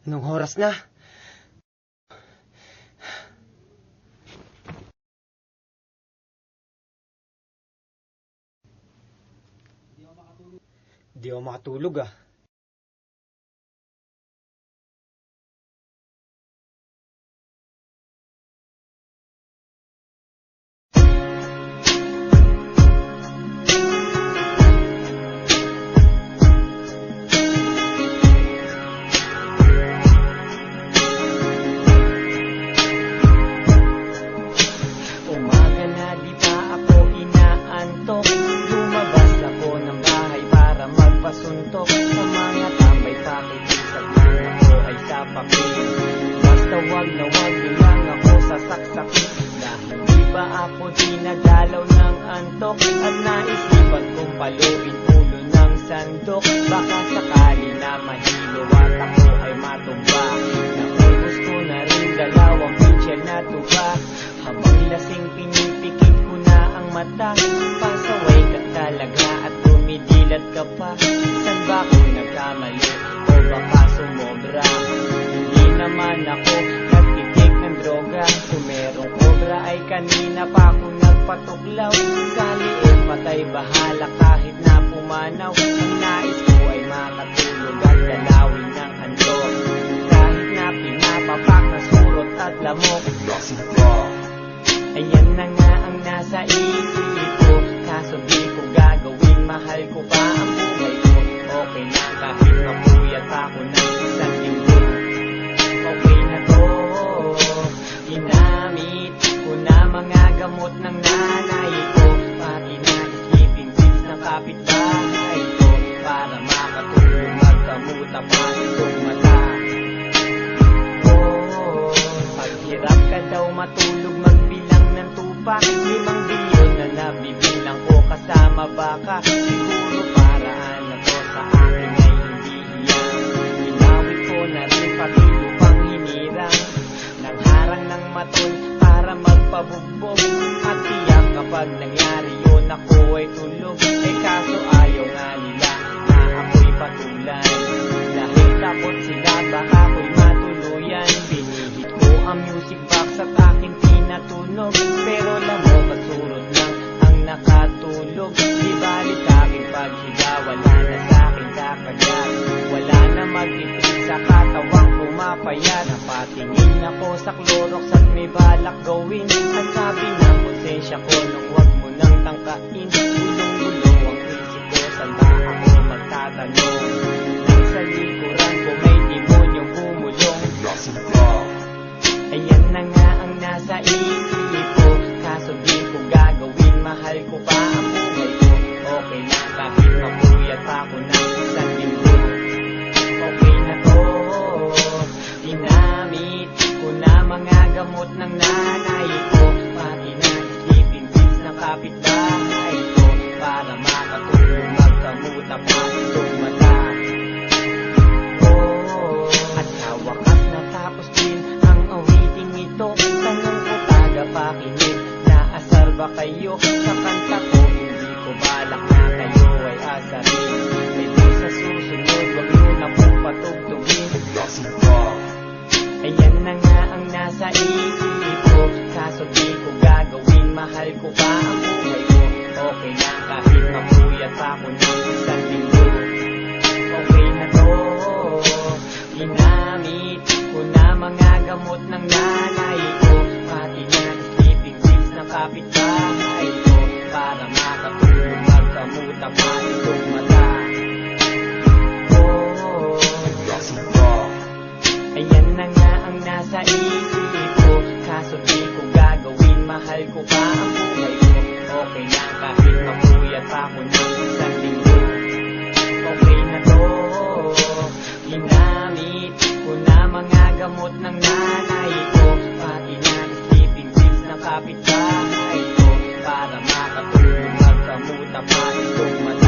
Anong oras na? Di ako makatulog ah. Basta wag na wag nilang ako sasaksakin. Dahil di ba ako dinadalaw ng antok, at naisipan kong paluin ulo ng sandok. Baka sakali na mahilo at ako ay matumba. Naubos ko na rin dalawang pitcher na tuba. Habang lasing pinipikit ko na ang mata. Pasaway ka talaga at dumidilat ka pa. Saan ba ako nagkamali o baka sumobra? Hindi naman ako nagtitik ng droga. Kung merong obra ay kanina pa ako nagpatuklaw. Saliin patay bahala kahit na pumanaw. Ang nais ko ay makatulog at dalawin ng antok. Kahit na pinapapak na surot at lamok. Ayan na nga ang nasa isip ko. Kaso di ko gagawin, mahal ko pa ang buhay ko. Okay na kahit mapuyat ako ng isang linggo. Okay na to, ginamit ko na mga gamot ng nanay ko. Pati na sleeping pills ng kapitbahay ko. Para makatulog magkamuta pa itong mata. Paghirap ka daw matulog magbilang ng tupa. 5 bilyon na nabibilang ko kasama baka. Siguro paraan na to sa akin ay hindi hiyang. Ginawit ko na rin pati lupang hinirang. Nang harang ng maton para magpabugbog. At tiyak kapag nangyari yun ako ay tulog. Eh kaso ayaw nga nila na ako'y patulan. Dahil takot sila baka ako'y matuluyan. Binihit ko ang music box at aking pinatunog. Pero lamo kasurod lang ang nakatulog. Di balit aking paghiga, wala na sa'king kakagat. Wala na magtitrik sa katawang pumapayat. Napatingin ako sa Clorox at may balak gawin. At sabi ng konsensya ko nung wag mo nang tangkain. Gulong-gulong ang isip ko, saan ba ako magtatanong? Nang sa likuran ko may demonyong bumulong. Ayan na nga ang nasa isip ko. Kaso di ko gagawin, mahal ko pa ang buhay ko. Okay na kahit mapuyat pa ako ng isang linggo. Okay na to, ginamit ko na mga gamot ng nanay ko. Pati na sleeping pills ng kapitbahay ko. Para makatulog magkamuta pa itong mata. At sa wakas natapos din ang awiting ito. Tanong ko tagapakinig, naasar ba kayo sa kanta ko? Hindi ko balak na kayo ay asarin. Medyo sa susunod wag nyo na pong patugtugin. Ayan na nga ang nasa isip ko. Kaso di ko gagawin, mahal ko pa ang buhay ko. Okay na kahit mapuyat pa ako ng isang linggo. Okay na to, ginamit ko na mga gamot ng nanay ko. Pati na sleeping pills ng kapitbahay ko. Para makatulog magkamuta pa itong mata. Ayan na nga ang nasa isip ko. Kaso di ko gagawin, mahal ko pa ang buhay ko. Okay na kahit mapuyat pa ako ng isang linggo. Okay na to, ginamit ko na mga gamot ng nanay ko. Pati na sleeping pills ng kapitbahay ko. Para makatulog magkamuta pa itong mata.